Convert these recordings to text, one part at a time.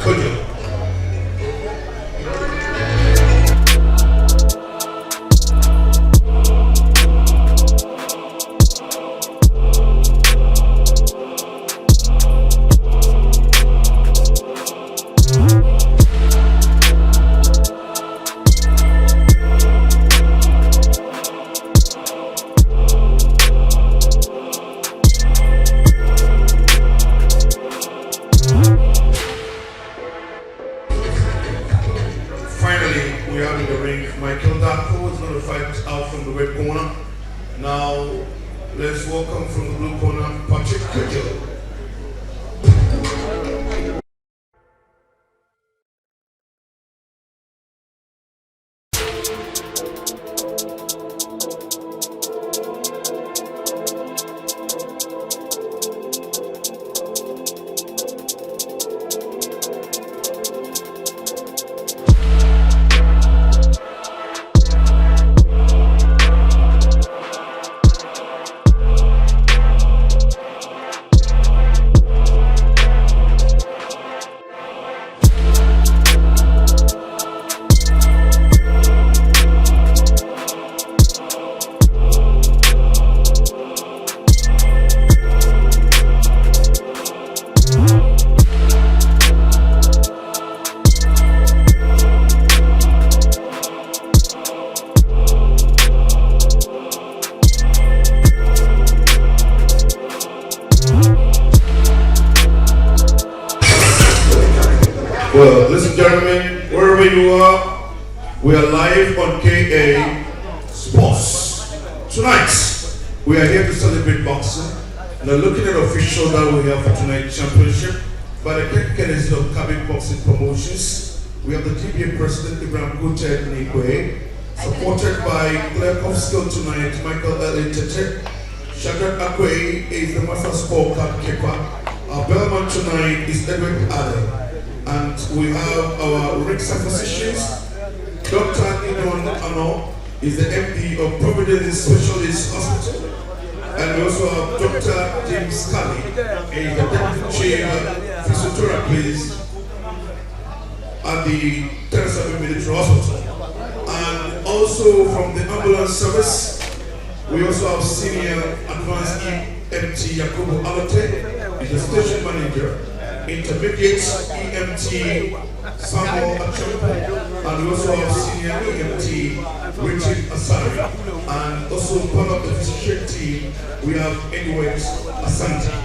Kudjoe. Finally, we are in the ring. Darko is going to fight out from the red corner. Now, let's welcome from the blue corner, Kudjoe. Well, listen, gentlemen, wherever you are, we are live on KA Sports. Tonight, we are here to celebrate boxing. Now, looking at the official that we have for tonight's championship, by the courtesy of Cabic Boxing Promotions, we have the GBA President Ibrahim Kudjoe, supported by clerk of skill tonight, Michael L. Tete. Shagat Akwe is the master scorecard keeper. Our bellman tonight is Edward Adam. And we have our Rixa physicians. Dr. Idon Ano is the MD of Providence Specialist Hospital. And we also have Dr. James Kelly, is the Deputy Chair Physiotherapist at the Teresa Military Hospital. And also from the ambulance service, we also have Senior Advanced EMT Yakubu Alote, is the station manager. Intermediate EMT Samuel Achebe, and we also have Senior EMT Richard Asari, and also part of the physician team we have Edward Asante.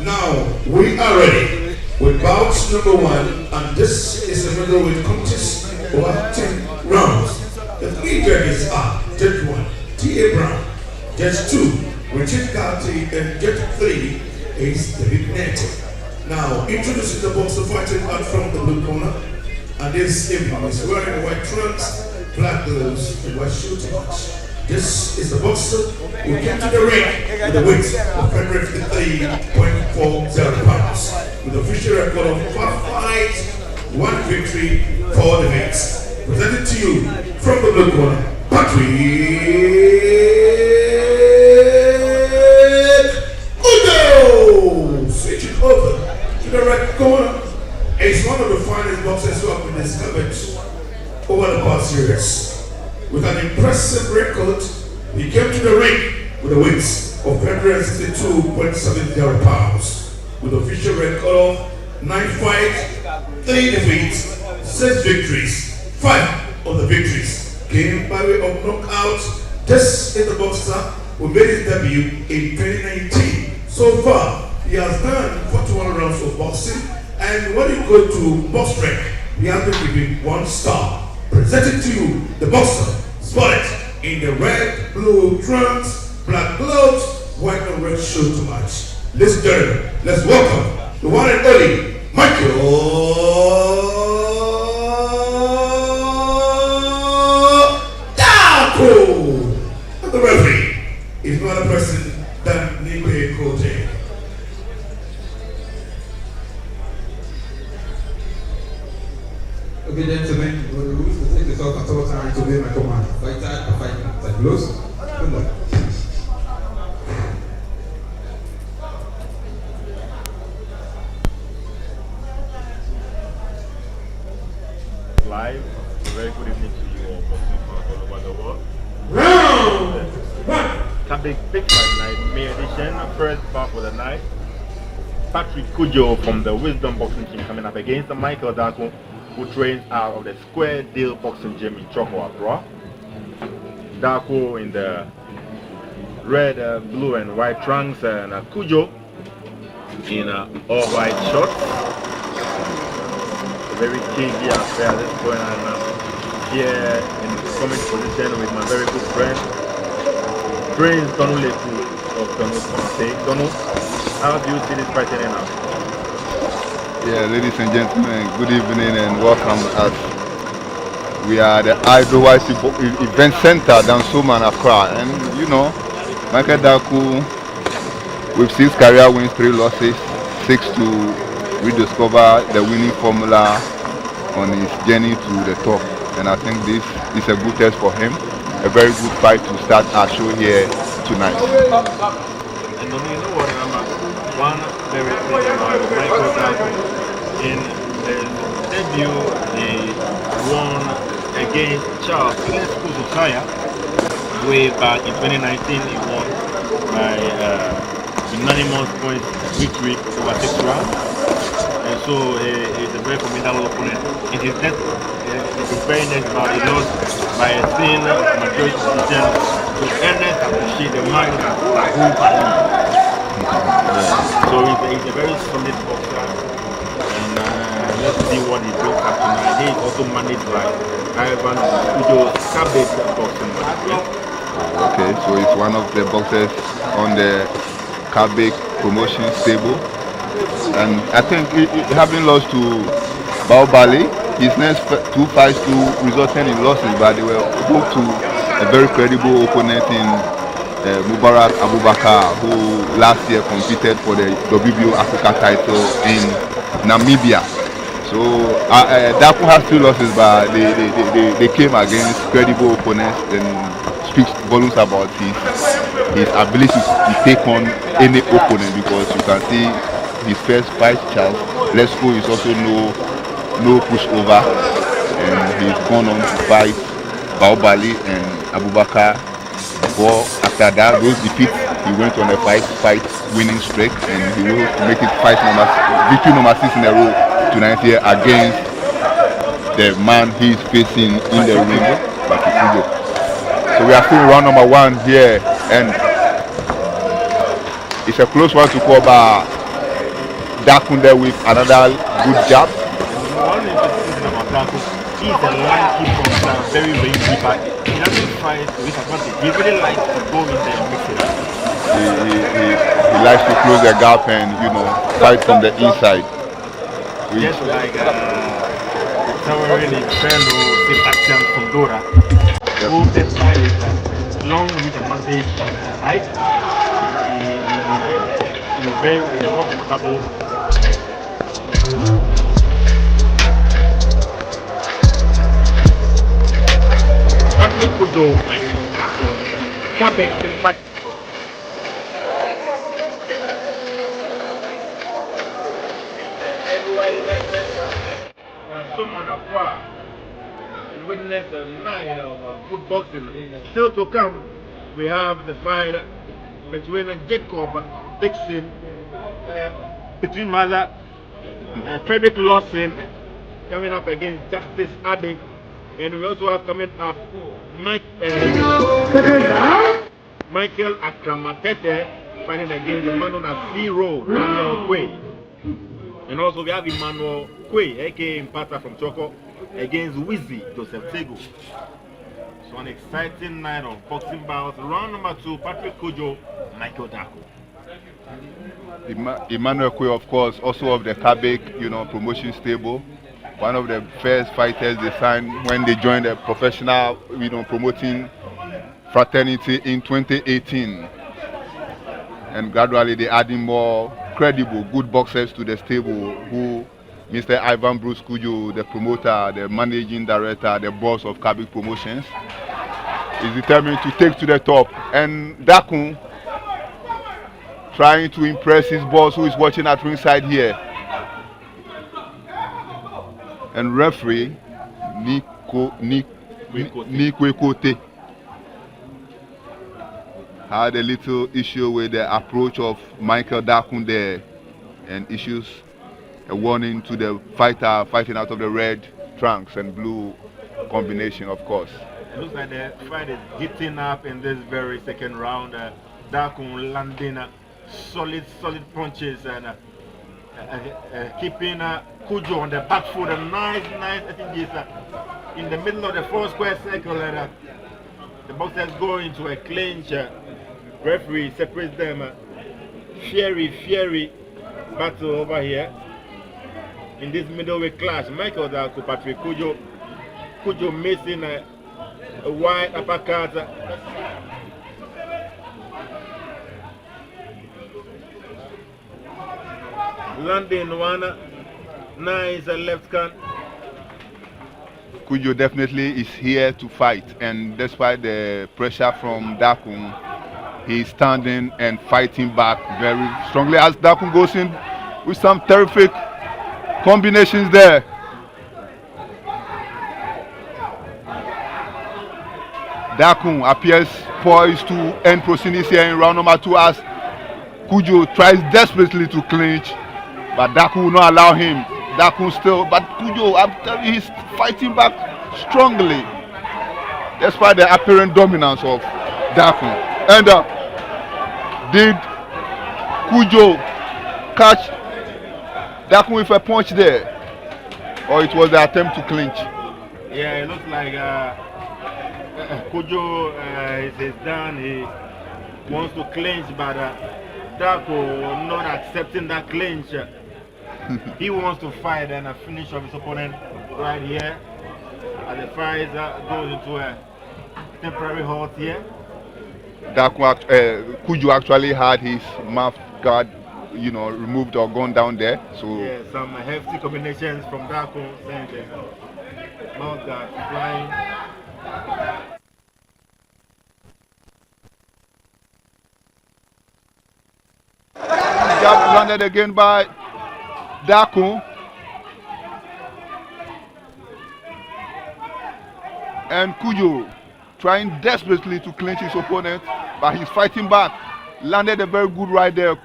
Now we are ready with bout number 1, and this is a middleweight contest over 10 rounds. The 3 judges are Judge 1, T.A. Brown, Judge 2, Richard Gatti, and Judge 3 is David Nete. Now, introducing the boxer fighting out from the blue corner, and this evening is wearing white trunks, black gloves, and white shooting watch. This is the boxer who came to the ring with a weight of 153.40 pounds, with an official record of 5 fights, 1 victory, 4 defeats. Presented to you from the blue corner, Patrick Kudjoe. Switching over to the right corner, is one of the finest boxers who have been discovered over the past years. With an impressive record, he came to the ring with a weight of 162.70 pounds, with an official record of 9 fights, 3 defeats, 6 victories. 5 of the victories came by way of knockout. This is the boxer who made his debut in 2019. So far, he has done 41 rounds of boxing, and when you go to box rec, he has been given 1 star. Presenting to you the boxer spotted in the red, blue trunks, black gloves, white and red shirt to match. Ladies and gentlemen, let's welcome the one and only Michael Darko. And the referee is no other person than Kudjoe. Okay, gentlemen, for the rules, to take the talk at all time to obey my command. Fight tight, fight tight. Close. Good luck. live. A very good evening to you all, boxing fans all over the world. Cabic Big Fight Night, May edition, first bout of the night. Patrick Kudjoe from the Wisdom Boxing Team coming up against Michael Darko, who trains out of the Square Deal Boxing Gym in Choco, bro. Darko in the red, blue, and white trunks, and Kudjoe in all white shorts. A very cagey affair that's going on here in the comment position with my very good friend, Prince Donald of Donald Conte. Donald, how do you see this fight ending up? Yeah, ladies and gentlemen, good evening and welcome as we are the Idol YC Event Center down Suman, Accra. And you know, Michael Darko with 6 career wins, 3 losses, 6 to rediscover the winning formula on his journey to the top. And I think this is a good test for him. A very good fight to start our show here tonight. And you know what, one very thing about Michael Darko, in his debut, he won against Charles Kusutaya. Way back in 2019, he won by unanimous points victory over 6 rounds. And so he's a very formidable opponent. In his very next bout, he lost by a thin majority decision to Ernest Abushi, the man who So he's a very solid boxer, and let's see what he brings up tonight. He is also managed by Ivan Kudjoe Cabic boxing. Okay, so he's one of the boxers on the Cabic promotion stable, and I think having lost to Baobali, his next 2 fights resulted in losses, but they were both to a very credible opponent in Mubarak Abubakar, who last year competed for the WBO Africa title in Namibia. So Darko has 2 losses, but they came against credible opponents, and speaks volumes about his ability to take on any opponent, because you can see his first fight, Charles Lesko, is also no pushover, and he's gone on to fight Baobali and Abubakar. Before, after that, those defeats, he went on a 5-fight winning streak, and he will make it victory number 6 in a row tonight here against the man he's facing in the ring, Patrick Kudjoe. So we are still in round number 1 here, and it's a close one to call by Darko there with another good jab. One interesting thing about Darko, he's a lanky boxer, very rangy, but he doesn't fight to his advantage. He really likes to go in there and mix it up. He likes to close the gap and, you know, fight from the inside. Just like Towering Inferno, Sebastian Fundora, who decided long with advantage on the side. He's very comfortable. Patrick Kudjoe, Cabic Big Fight. And witness a night of good boxing. Still to come, we have the fight between Jacob Dixon, between Mother Frederick Lawson coming up against Justice Addick, and we also have coming up Michael Akramatete fighting against the man known as Zero, Daniel Quay. And also we have Emmanuel Quay, aka Impata from Choco, against Wizzy Joseph Tego. So an exciting night of boxing bouts. Round number 2, Patrick Kudjoe, Michael Darko. Emmanuel Quay, of course, also of the Cabic, you know, promotion stable. One of the first fighters they signed when they joined the professional, you know, promoting fraternity in 2018. And gradually they adding more credible, good boxers to the stable, who Mr. Ivan Bruce Kudjoe, the promoter, the managing director, the boss of Cabic Promotions, is determined to take to the top. And Darko trying to impress his boss, who is watching at ringside here. And referee Nikwekote had a little issue with the approach of Michael Darko there, and issues a warning to the fighter fighting out of the red trunks and blue combination, of course. It looks like the fight is heating up in this very second round. Darko landing solid punches and keeping Kudjoe on the back foot. Nice. I think he's in the middle of the 4 square circle, and the boxers go into a clinch. Referee separates them. Fiery battle over here in this middleweight clash. Michael Darko, Patrick Kudjoe missing a wide uppercut. Landing one nice left hand. Kudjoe definitely is here to fight, and despite the pressure from Darko, he's standing and fighting back very strongly as Darko goes in with some terrific combinations there. Darko appears poised to end proceedings here in round number 2 as Kudjoe tries desperately to clinch, but Darko will not allow him. Darko still, but Kudjoe, I'm telling you, he's fighting back strongly despite the apparent dominance of Darko. And did Kudjoe catch Darko with a punch there, or it was the attempt to clinch? Yeah, it looks like Kudjoe is done. He wants to clinch, but Darko not accepting that clinch. He wants to fight and finish off his opponent right here. As the fight goes into a temporary halt here. Kudjoe actually had his mouth guard, removed or gone down there. So yeah, some hefty combinations from Darko, sent mouth guard flying. Jab landed again by Darko. And Kudjoe trying desperately to clinch his opponent, but he's fighting back. Landed a very good right there,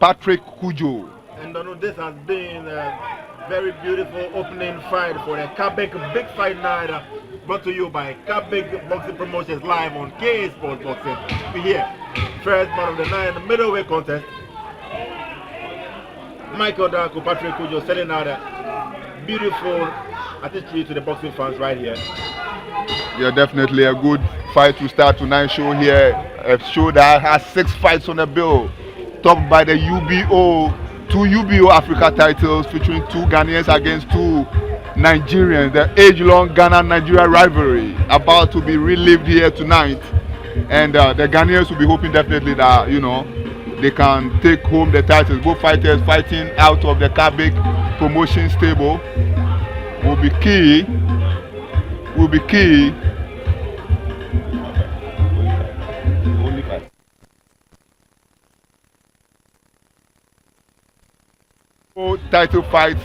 Patrick Kudjoe. And this has been a very beautiful opening fight for the Cabic Big Fight Night, brought to you by Cabic Boxing Promotions live on KA Sports Boxing. We here, first man of the night, the middleweight contest. Michael Darko, Patrick Kudjoe selling out a beautiful attitude to the boxing fans right here. Yeah, definitely a good fight to start tonight's show here. A show that has 6 fights on the bill, topped by the two UBO Africa titles featuring 2 Ghanaians against 2 Nigerians. The age-long Ghana-Nigeria rivalry about to be relived here tonight, and the Ghanaians will be hoping definitely that they can take home the titles. Both fighters fighting out of the Cabic promotion stable will be key. Both title fights,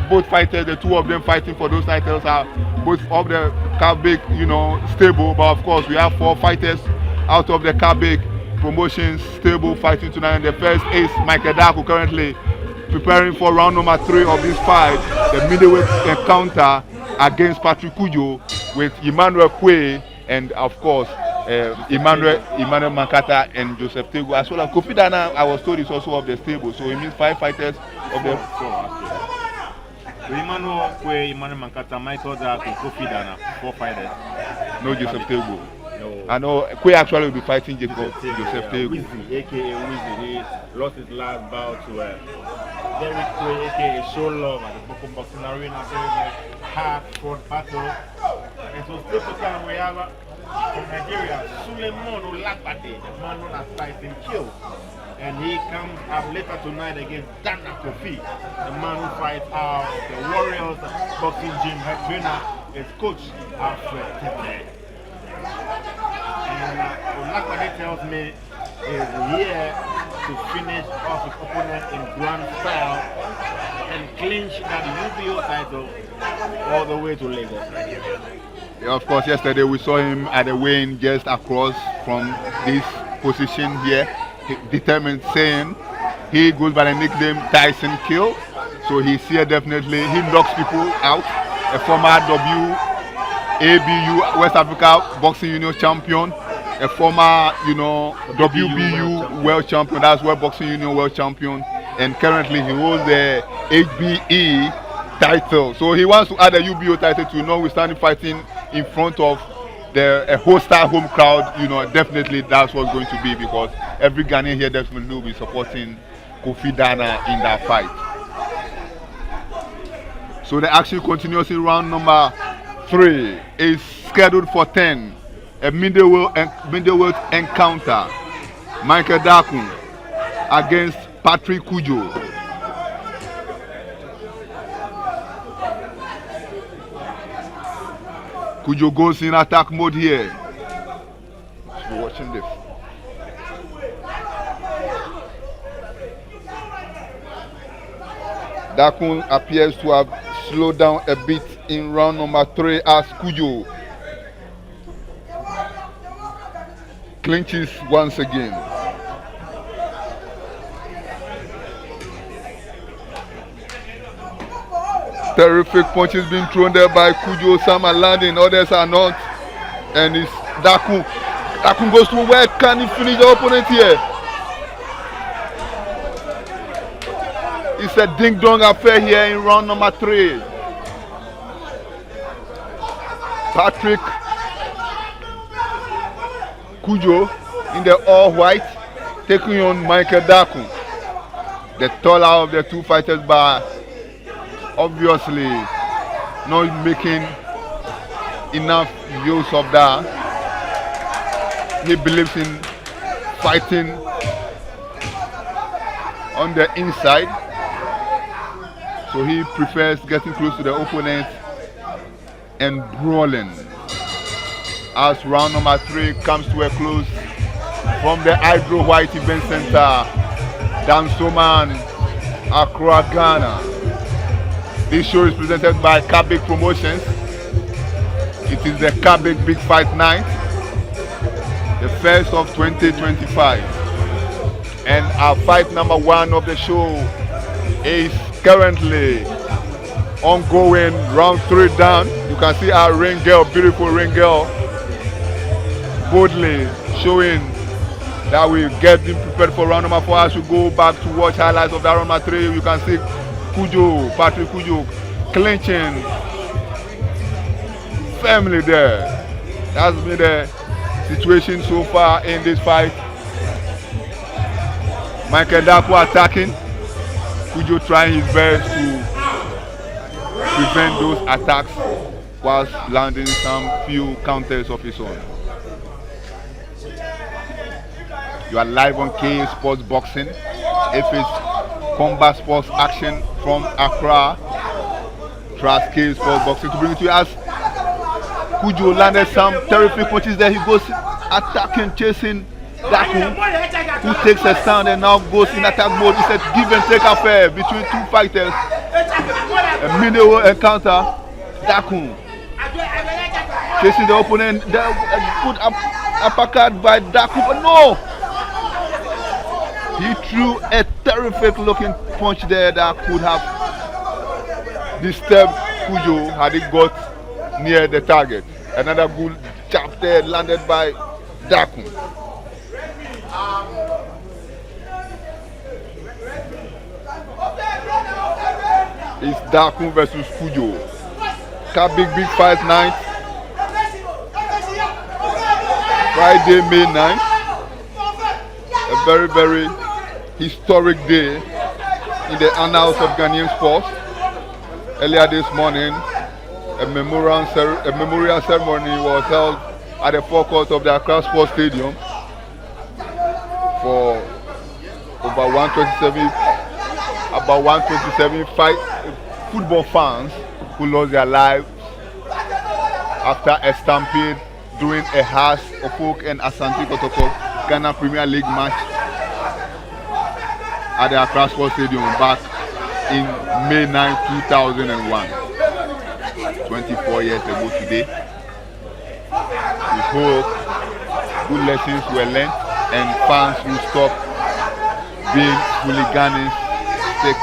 both fighters, the 2 of them fighting for those titles are both of the Cabic, stable. But of course, we have 4 fighters out of the Cabic promotions stable fighting tonight. And the first ace, Michael Darko, currently preparing for round number 3 of this fight, the middleweight encounter against Patrick Kudjoe with Emmanuel Kwe and of course Emmanuel Mankata and Joseph Tego, as well as Kofi Dana. I was told is also of the stable, so it means 5 fighters of the 4. Emmanuel Kwe, Emmanuel Mankata, Michael Darko, Kofi Dana, 4 fighters. No Joseph Tego. No. I know Kwe actually will be fighting Joseph Tego. Wizzy, aka Wizzy, he lost his last bout to Derek Kwe, aka Show Love at the Boko Boxing Arena. Very hard-fought battle. And so still to come, we have from Nigeria, Suleiman Olakbade, the man known as Tyson Kill. And he comes up later tonight against Dana Kofi, the man who fights out the Warriors boxing gym. Head trainer is Coach Alfred Tete. And Olakbade tells me is here to finish off his opponent in grand style. and clinch that UBO title all the way to Lagos, Nigeria. Yeah, of course, yesterday we saw him at the weigh-in just across from this position here. He determined, saying he goes by the nickname Tyson Kill. So he's here definitely. He knocks people out. A former WABU West Africa Boxing Union champion, a former WBU world champion. That's World Boxing Union world champion, and currently he holds the HBE title. So he wants to add a UBO title to notwithstanding fighting in front of a hostile home crowd. Definitely that's what's going to be, because every Ghanaian here definitely will be supporting Kofi Dana in that fight. So the action continues in round number 3. Is scheduled for 10. A middleweight encounter. Michael Darko against Patrick Kudjoe. Kudjoe goes in attack mode here. We're watching this. Darko appears to have slowed down a bit in round number 3 as Kudjoe clinches once again. Terrific punches being thrown there by Kudjoe. Some are landing, others are not. And it's Darko. Darko goes to where can he finish the opponent here? It's a ding-dong affair here in round number 3. Patrick Kudjoe in the all-white taking on Michael Darko. The taller of the two fighters, but obviously not making enough use of that. He believes in fighting on the inside, so he prefers getting close to the opponent and brawling. As round number 3 comes to a close from the Hydro White Event Center, Dansoman, Accra, Ghana. This show is presented by Cabic Promotions. It is the Cabic Big Fight Night, the first of 2025. And our fight number 1 of the show is currently ongoing, round 3 down. You can see our ring girl, beautiful ring girl, boldly showing that we get them prepared for round number 4. As we go back to watch highlights of that round number 3, you can see Kudjoe, Patrick Kudjoe clinching firmly there. That's been the situation so far in this fight. Michael Darko attacking, Kudjoe trying his best to prevent those attacks whilst landing some few counters of his own. You are live on KA Sports Boxing. If it's combat sports action from Accra, trust KA Sports Boxing to bring it to you. As Kudjoe landed some terrific punches there, he goes attacking, chasing Darko, who takes a stand and now goes in attack mode. It's a give and take affair between two fighters. A middle encounter. Darko chasing the opponent. A good uppercut by Darko, but no! He threw a terrific looking punch there that could have disturbed Kudjoe had it got near the target. Another good jab there landed by Darko. It's Darko versus Kudjoe. Cabic Big Fight Night, Friday, May 9th. A very, very historic day in the annals of Ghanaian sports. Earlier this morning, a memorial ceremony was held at the forecourt of the Accra Sports Stadium for about 127 football fans who lost their lives after a stampede during a Hearts of Oak and Asante Kotoko Ghana Premier League match at the Accra Sports Stadium back in May 9, 2001. 24 years ago today. We hope good lessons were learned and fans will stop being hooliganistic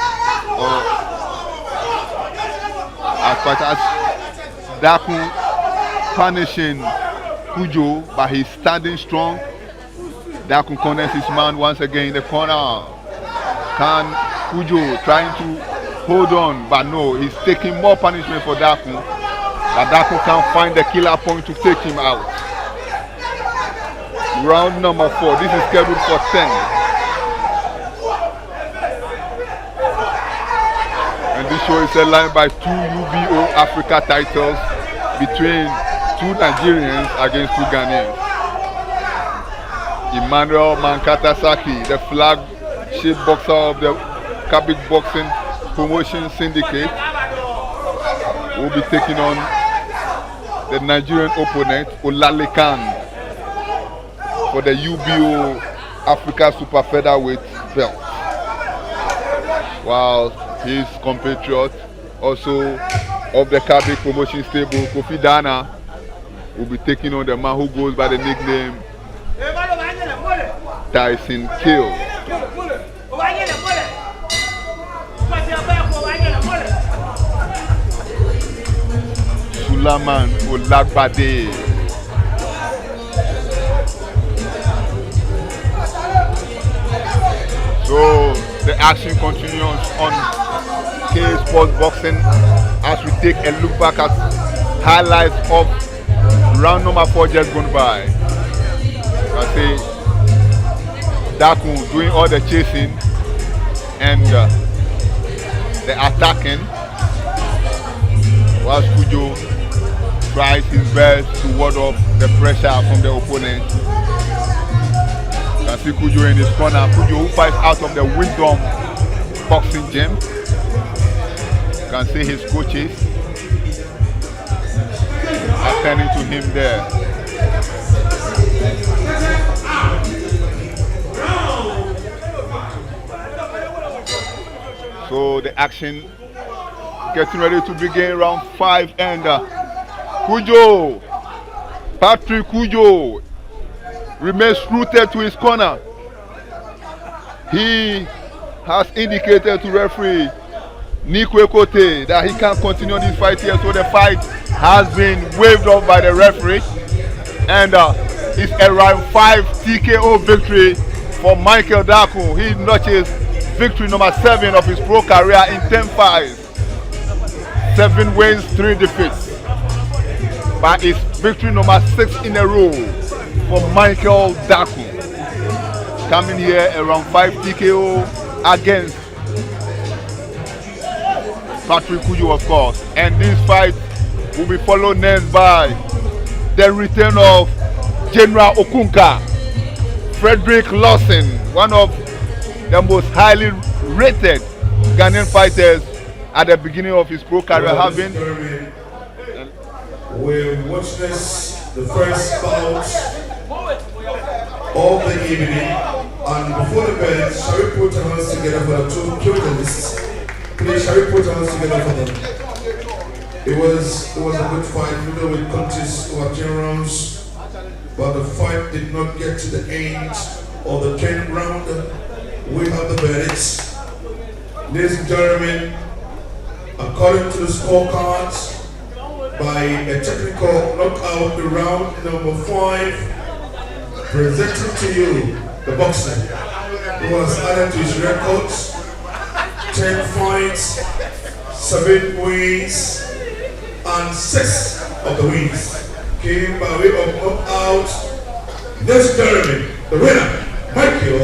or as far as Darko punishing Kudjoe, but he's standing strong. Darko corners his man once again in the corner. Can Kudjoe trying to hold on, but no, he's taking more punishment for Darko. But Darko can't find the killer point to take him out. Round number 4. This is scheduled for 10. And this show is aligned by 2 UBO Africa titles between 2 Nigerians against 2 Ghanaians. Emmanuel Mankatasaki, the flagship boxer of the Cabic Boxing Promotion Syndicate, will be taking on the Nigerian opponent, Olalekan, for the UBO Africa Super Featherweight belt. While his compatriot, also of the Cabic Promotion stable, Kofi Dana, will be taking on the man who goes by the nickname Tyson Kill. Sulaman Olagbade. So the action continues on K Sports Boxing as we take a look back at highlights of round number 4 just gone by. I say Darko doing all the chasing and the attacking, whilst Kudjoe tries his best to ward off the pressure from the opponent. You can see Kudjoe in his corner. Kudjoe who fights out of the Wisdom Boxing Gym. You can see his coaches attending to him there. So the action getting ready to begin round 5 and Kudjoe, Patrick Kudjoe remains rooted to his corner. He has indicated to referee Nikwe Kote that he can't continue this fight here, so the fight has been waived off by the referee and it's a round 5 TKO victory for Michael Darko. He notches victory number 7 of his pro career in 10 fights. 7 wins, 3 defeats. But it's victory number 6 in a row for Michael Darko. Coming here around 5 TKO against Patrick Kudjoe, of course. And this fight will be followed next by the return of General Okunka, Frederick Lawson, one of the most highly rated Ghanaian fighters at the beginning of his pro career, having we watched this the first bout of the evening, and before the bed, shall we put our hands together for the 2 capitalists? Please, shall we put our hands together for them? It was a good fight, even with contest over 10 rounds, but the fight did not get to the end of the 10th round. We have the verdicts. Ladies and gentlemen, according to the scorecards, by a technical knockout in round number 5, presenting to you the boxer who has added to his records 10 fights, 7 wins, and 6 of the wins came by way of knockout. Ladies and gentlemen, the winner, Michael